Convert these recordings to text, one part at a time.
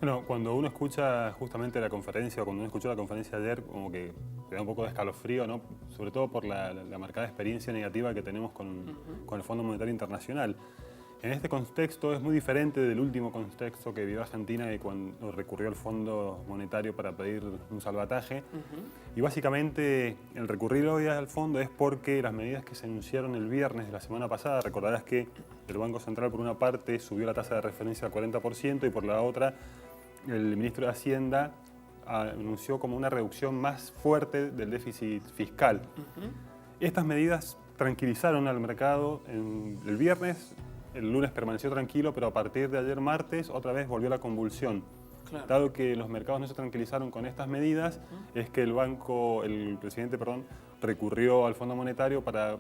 Bueno, cuando uno escucha justamente la conferencia, o cuando uno escuchó la conferencia ayer, como que te da un poco de escalofrío, ¿no? Sobre todo por la marcada experiencia negativa que tenemos con el Fondo Monetario Internacional. En este contexto es muy diferente del último contexto que vivió Argentina, que cuando recurrió al Fondo Monetario para pedir un salvataje. Y básicamente el recurrir hoy al fondo es porque las medidas que se anunciaron el viernes de la semana pasada, recordarás que el Banco Central por una parte subió la tasa de referencia al 40% y por la otra el ministro de Hacienda anunció como una reducción más fuerte del déficit fiscal. Estas medidas tranquilizaron al mercado el viernes, el lunes permaneció tranquilo, pero a partir de ayer martes otra vez volvió la convulsión. Claro. Dado que los mercados no se tranquilizaron con estas medidas, es que el presidente, recurrió al Fondo Monetario para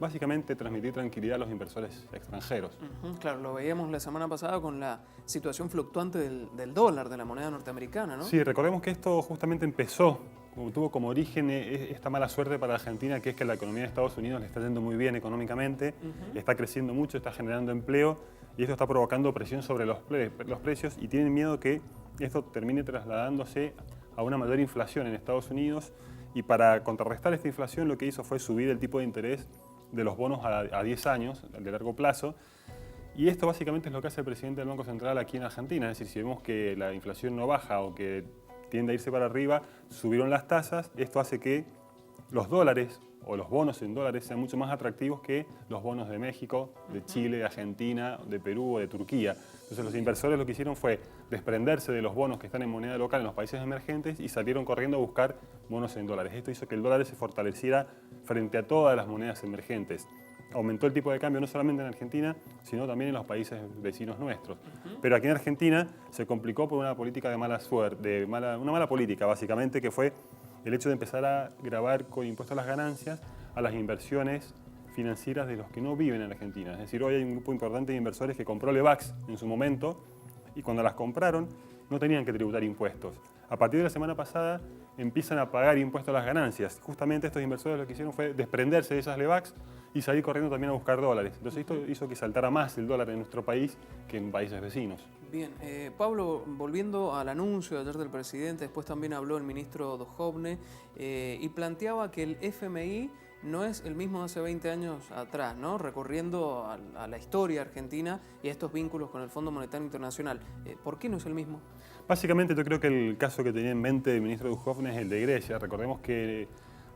básicamente transmitir tranquilidad a los inversores extranjeros. Claro, lo veíamos la semana pasada con la situación fluctuante del dólar, de la moneda norteamericana, ¿no? Sí, recordemos que esto justamente tuvo como origen esta mala suerte para Argentina, que es que la economía de Estados Unidos le está yendo muy bien económicamente, está creciendo mucho, está generando empleo y esto está provocando presión sobre los precios y tienen miedo que esto termine trasladándose a una mayor inflación en Estados Unidos y para contrarrestar esta inflación lo que hizo fue subir el tipo de interés de los bonos a 10 años, de largo plazo. Y esto básicamente es lo que hace el presidente del Banco Central aquí en Argentina. Es decir, si vemos que la inflación no baja o que tiende a irse para arriba, subieron las tasas. Esto hace que los dólares o los bonos en dólares sean mucho más atractivos que los bonos de México, de Chile, de Argentina, de Perú o de Turquía. Entonces los inversores lo que hicieron fue desprenderse de los bonos que están en moneda local en los países emergentes y salieron corriendo a buscar bonos en dólares. Esto hizo que el dólar se fortaleciera frente a todas las monedas emergentes. Aumentó el tipo de cambio no solamente en Argentina, sino también en los países vecinos nuestros. Pero aquí en Argentina se complicó por una política de mala suerte, una mala política básicamente, que fue el hecho de empezar a gravar con impuestos a las ganancias a las inversiones financieras de los que no viven en Argentina. Es decir, hoy hay un grupo importante de inversores que compró Levax en su momento y cuando las compraron no tenían que tributar impuestos. A partir de la semana pasada empiezan a pagar impuestos a las ganancias. Justamente estos inversores lo que hicieron fue desprenderse de esas Levax y salir corriendo también a buscar dólares. Entonces esto hizo que saltara más el dólar en nuestro país que en países vecinos. Bien, Pablo, volviendo al anuncio de ayer del presidente, después también habló el ministro Duhovne y planteaba que el FMI no es el mismo de hace 20 años atrás, ¿no? Recorriendo a la historia argentina y a estos vínculos con el Fondo Monetario Internacional. ¿Por qué no es el mismo? Básicamente yo creo que el caso que tenía en mente el ministro Duhovne es el de Grecia. Recordemos que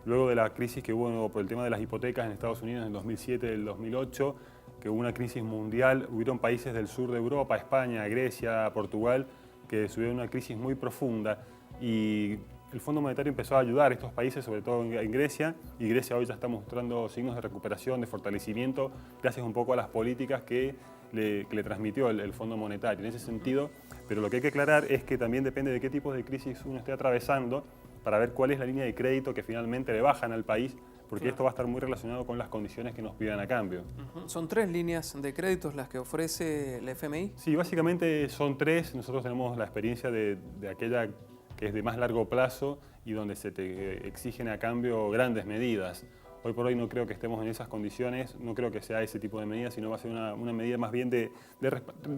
luego de la crisis que hubo por el tema de las hipotecas en Estados Unidos en el 2007 y el 2008, que hubo una crisis mundial, hubieron países del sur de Europa, España, Grecia, Portugal, que tuvieron una crisis muy profunda y el Fondo Monetario empezó a ayudar a estos países, sobre todo en Grecia, y Grecia hoy ya está mostrando signos de recuperación, de fortalecimiento, gracias un poco a las políticas que le transmitió el Fondo Monetario. En ese sentido, pero lo que hay que aclarar es que también depende de qué tipo de crisis uno esté atravesando para ver cuál es la línea de crédito que finalmente le bajan al país, porque esto va a estar muy relacionado con las condiciones que nos pidan a cambio. ¿Son 3 líneas de créditos las que ofrece el FMI? Sí, básicamente son 3. Nosotros tenemos la experiencia de aquella que es de más largo plazo y donde se te exigen a cambio grandes medidas. Hoy por hoy no creo que estemos en esas condiciones, no creo que sea ese tipo de medidas, sino va a ser una medida más bien de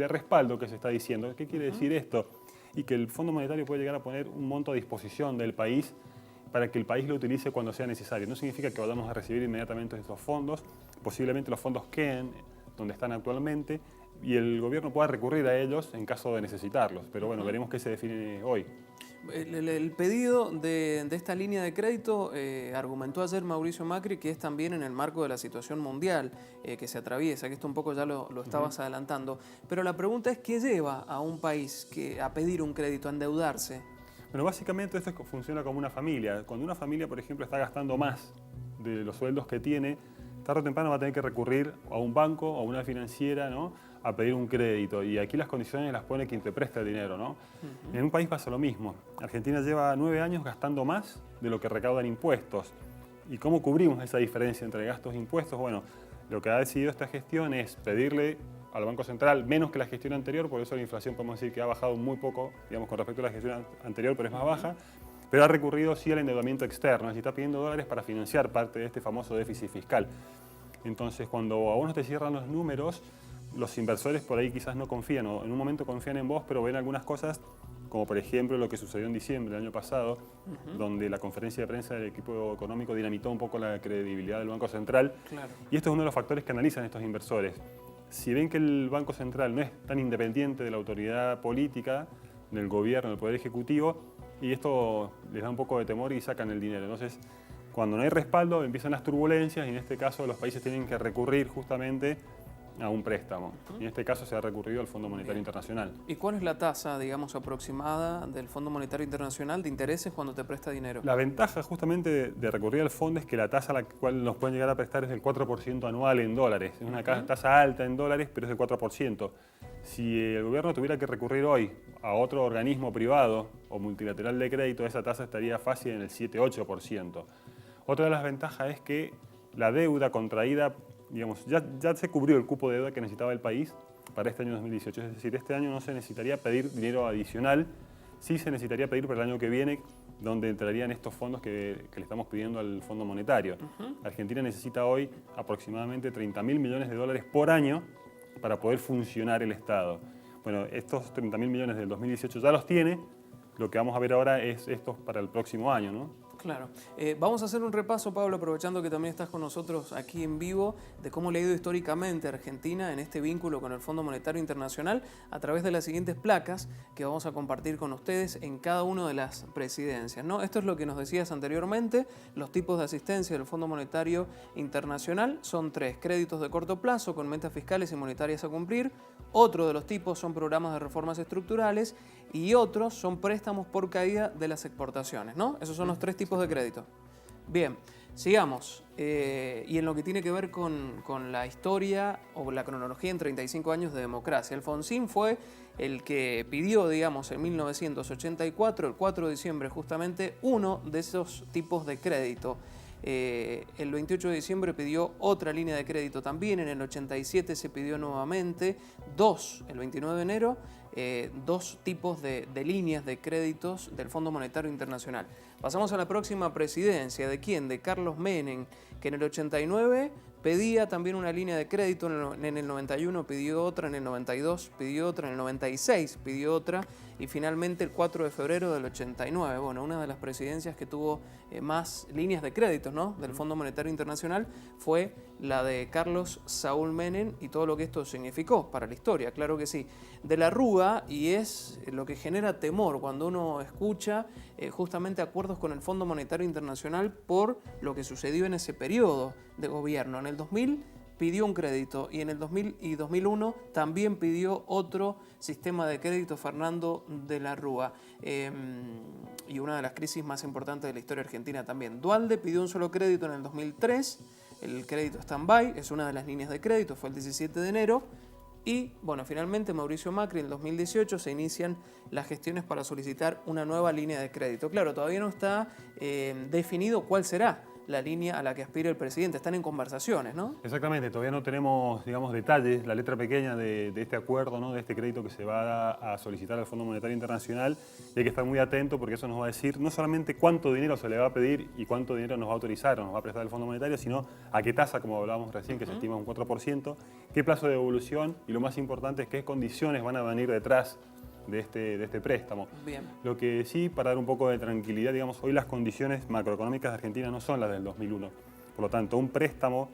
respaldo que se está diciendo. ¿Qué quiere decir esto? Y que el Fondo Monetario puede llegar a poner un monto a disposición del país para que el país lo utilice cuando sea necesario. No significa que vayamos a recibir inmediatamente estos fondos, posiblemente los fondos queden donde están actualmente y el gobierno pueda recurrir a ellos en caso de necesitarlos. Pero bueno, veremos qué se define hoy. El pedido de esta línea de crédito argumentó ayer Mauricio Macri que es también en el marco de la situación mundial que se atraviesa, que esto un poco ya lo estabas adelantando. Pero la pregunta es, ¿qué lleva a un país a pedir un crédito, a endeudarse? Bueno, básicamente esto funciona como una familia. Cuando una familia, por ejemplo, está gastando más de los sueldos que tiene, tarde o temprano va a tener que recurrir a un banco o a una financiera, ¿no?, a pedir un crédito. Y aquí las condiciones las pone quien te presta el dinero, ¿no? En un país pasa lo mismo. Argentina lleva 9 años gastando más de lo que recaudan impuestos. ¿Y cómo cubrimos esa diferencia entre gastos e impuestos? Bueno, lo que ha decidido esta gestión es pedirle al Banco Central menos que la gestión anterior, por eso la inflación podemos decir que ha bajado muy poco, digamos, con respecto a la gestión anterior, pero es más baja. Pero ha recurrido sí al endeudamiento externo, es decir, está pidiendo dólares para financiar parte de este famoso déficit fiscal. Entonces, cuando a uno te cierran los números, los inversores por ahí quizás no confían, o en un momento confían en vos, pero ven algunas cosas, como por ejemplo lo que sucedió en diciembre del año pasado, donde la conferencia de prensa del equipo económico dinamitó un poco la credibilidad del Banco Central. Claro. Y esto es uno de los factores que analizan estos inversores. Si ven que el Banco Central no es tan independiente de la autoridad política, del gobierno, del Poder Ejecutivo, y esto les da un poco de temor y sacan el dinero. Entonces, cuando no hay respaldo, empiezan las turbulencias y en este caso los países tienen que recurrir justamente a un préstamo. Y en este caso se ha recurrido al Fondo Monetario Internacional. ¿Y cuál es la tasa, digamos, aproximada del Fondo Monetario Internacional de intereses cuando te presta dinero? La ventaja justamente de recurrir al fondo es que la tasa a la cual nos pueden llegar a prestar es del 4% anual en dólares. Es una tasa alta en dólares, pero es del 4%. Si el gobierno tuviera que recurrir hoy a otro organismo privado o multilateral de crédito, esa tasa estaría fácil en el 7-8%. Otra de las ventajas es que la deuda contraída, digamos, ya se cubrió el cupo de deuda que necesitaba el país para este año 2018. Es decir, este año no se necesitaría pedir dinero adicional, sí se necesitaría pedir para el año que viene, donde entrarían estos fondos que le estamos pidiendo al Fondo Monetario. Argentina necesita hoy aproximadamente 30.000 millones de dólares por año para poder funcionar el Estado. Bueno, estos 30.000 millones del 2018 ya los tiene, lo que vamos a ver ahora es estos para el próximo año, ¿no? Claro. Vamos a hacer un repaso, Pablo, aprovechando que también estás con nosotros aquí en vivo, de cómo le ha ido históricamente a Argentina en este vínculo con el Fondo Monetario Internacional a través de las siguientes placas que vamos a compartir con ustedes en cada una de las presidencias, ¿no? Esto es lo que nos decías anteriormente, los tipos de asistencia del Fondo Monetario Internacional son 3: créditos de corto plazo con metas fiscales y monetarias a cumplir, otro de los tipos son programas de reformas estructurales y otros son préstamos por caída de las exportaciones, ¿no? Esos son los 3 tipos de crédito. Bien, sigamos. Y en lo que tiene que ver con la historia o la cronología en 35 años de democracia. Alfonsín fue el que pidió, digamos, en 1984, el 4 de diciembre justamente, uno de esos tipos de crédito. El 28 de diciembre pidió otra línea de crédito también, en el 87 se pidió nuevamente el 29 de enero, 2 tipos de líneas de créditos del Fondo Monetario Internacional. Pasamos a la próxima presidencia. ¿De quién? De Carlos Menem, que en el 89 pedía también una línea de crédito, en el 91 pidió otra, en el 92 pidió otra, en el 96 pidió otra y finalmente el 4 de febrero del 89. Bueno, una de las presidencias que tuvo más líneas de crédito, ¿no?, del Fondo Monetario Internacional fue la de Carlos Saúl Menem y todo lo que esto significó para la historia, claro que sí. De la Rúa, y es lo que genera temor cuando uno escucha justamente acuerdos con el Fondo Monetario Internacional por lo que sucedió en ese periodo de gobierno. En el 2000 pidió un crédito y en el 2000 y 2001 también pidió otro sistema de crédito Fernando de la Rúa. Y una de las crisis más importantes de la historia argentina también. Duhalde pidió un solo crédito en el 2003, el crédito stand-by, es una de las líneas de crédito, fue el 17 de enero. Y, bueno, finalmente Mauricio Macri en el 2018 se inician las gestiones para solicitar una nueva línea de crédito. Claro, todavía no está definido cuál será la línea a la que aspira el presidente. Están en conversaciones, ¿no? Exactamente, todavía no tenemos, digamos, detalles, la letra pequeña de este acuerdo, ¿no?, de este crédito que se va a solicitar al Fondo Monetario Internacional, y hay que estar muy atento porque eso nos va a decir no solamente cuánto dinero se le va a pedir y cuánto dinero nos va a autorizar o nos va a prestar el Fondo Monetario, sino a qué tasa, como hablábamos recién, que se estima un 4%, qué plazo de devolución y lo más importante es qué condiciones van a venir detrás de este préstamo. Bien. Lo que sí, para dar un poco de tranquilidad, digamos, hoy las condiciones macroeconómicas de Argentina no son las del 2001. Por lo tanto, un préstamo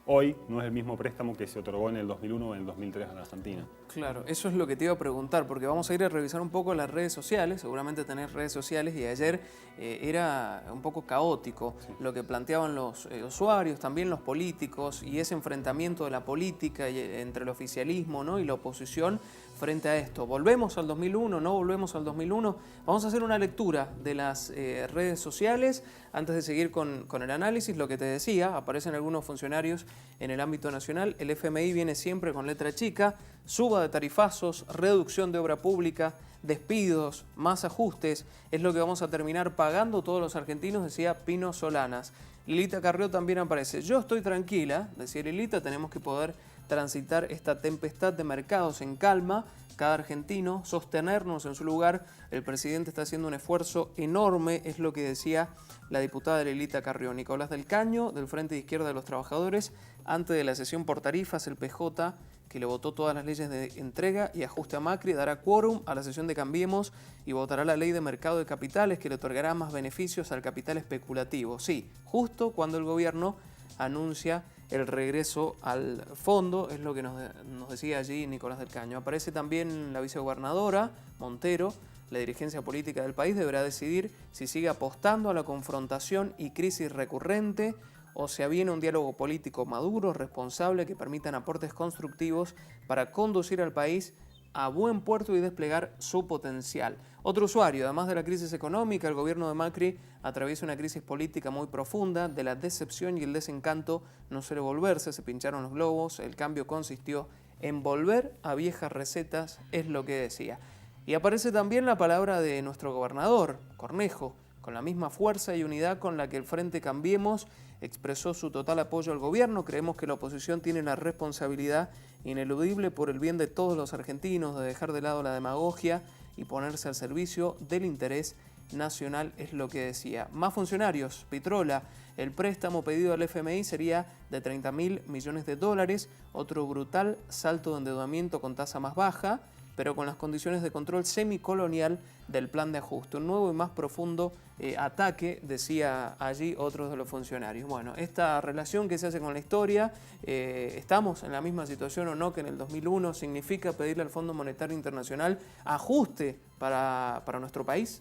hoy no es el mismo préstamo que se otorgó en el 2001 o en el 2003 a la Argentina. Claro, eso es lo que te iba a preguntar, porque vamos a ir a revisar un poco las redes sociales, seguramente tenés redes sociales, y ayer era un poco caótico lo que planteaban los usuarios, también los políticos, y ese enfrentamiento de la política entre el oficialismo, ¿no?, y la oposición frente a esto. ¿Volvemos al 2001? ¿No volvemos al 2001? Vamos a hacer una lectura de las redes sociales antes de seguir con el análisis. Lo que te decía, aparecen algunos funcionarios en el ámbito nacional. El FMI viene siempre con letra chica, suba de tarifazos, reducción de obra pública, despidos, más ajustes. Es lo que vamos a terminar pagando todos los argentinos, decía Pino Solanas. Lilita Carrió también aparece. Yo estoy tranquila, decía Lilita, tenemos que poder transitar esta tempestad de mercados en calma, cada argentino, sostenernos en su lugar. El presidente está haciendo un esfuerzo enorme, es lo que decía la diputada Lilita Carrió. Nicolás del Caño, del Frente de Izquierda de los Trabajadores, Antes de la sesión por tarifas, el PJ, que le votó todas las leyes de entrega y ajuste a Macri, dará quórum a la sesión de Cambiemos y votará la ley de mercado de capitales que le otorgará más beneficios al capital especulativo. Sí, justo cuando el gobierno anuncia el regreso al fondo, es lo que nos decía allí Nicolás del Caño. Aparece también la vicegobernadora Montero. La dirigencia política del país deberá decidir si sigue apostando a la confrontación y crisis recurrente o se aviene un diálogo político maduro, responsable, que permitan aportes constructivos para conducir al país a buen puerto y desplegar su potencial. Otro usuario, además de la crisis económica, el gobierno de Macri atraviesa una crisis política muy profunda. De la decepción y el desencanto no suele volverse, se pincharon los globos, el cambio consistió en volver a viejas recetas, es lo que decía. Y aparece también la palabra de nuestro gobernador, Cornejo, con la misma fuerza y unidad con la que el Frente Cambiemos expresó su total apoyo al gobierno. Creemos que la oposición tiene la responsabilidad ineludible por el bien de todos los argentinos de dejar de lado la demagogia y ponerse al servicio del interés nacional, es lo que decía. Más funcionarios, Pitrola, el préstamo pedido al FMI sería de 30.000 millones de dólares, otro brutal salto de endeudamiento con tasa más baja, pero con las condiciones de control semicolonial del plan de ajuste. Un nuevo y más profundo ataque, decía allí otros de los funcionarios. Bueno, esta relación que se hace con la historia, estamos en la misma situación o no que en el 2001, significa pedirle al Fondo Monetario Internacional ajuste para nuestro país.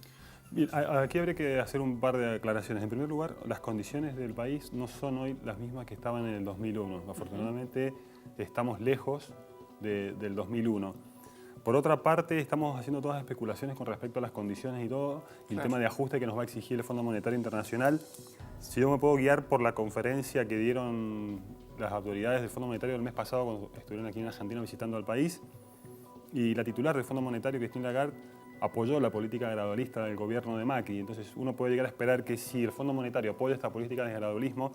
Bien, aquí habría que hacer un par de aclaraciones. En primer lugar, las condiciones del país no son hoy las mismas que estaban en el 2001. Afortunadamente, estamos lejos del 2001. Por otra parte, estamos haciendo todas las especulaciones con respecto a las condiciones y todo, y el tema de ajuste que nos va a exigir el Fondo Monetario Internacional. Si yo me puedo guiar por la conferencia que dieron las autoridades del Fondo Monetario el mes pasado, cuando estuvieron aquí en Argentina visitando al país, y la titular del Fondo Monetario, Christine Lagarde, apoyó la política gradualista del gobierno de Macri. Entonces uno puede llegar a esperar que si el Fondo Monetario apoya esta política de gradualismo,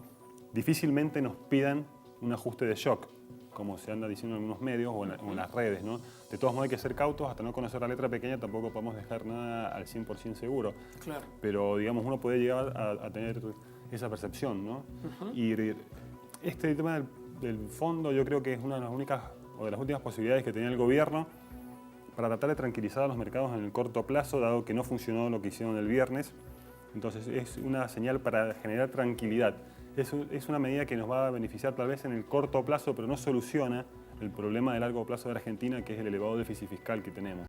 difícilmente nos pidan un ajuste de shock, como se anda diciendo en algunos medios o en las redes, ¿no? De todos modos hay que ser cautos, hasta no conocer la letra pequeña tampoco podemos dejar nada al 100% seguro. Claro. Pero digamos, uno puede llegar a tener esa percepción, ¿no? Y este tema del fondo yo creo que es una de las únicas o de las últimas posibilidades que tenía el gobierno para tratar de tranquilizar a los mercados en el corto plazo, dado que no funcionó lo que hicieron el viernes. Entonces es una señal para generar tranquilidad. Es una medida que nos va a beneficiar tal vez en el corto plazo, pero no soluciona el problema de largo plazo de Argentina, que es el elevado déficit fiscal que tenemos.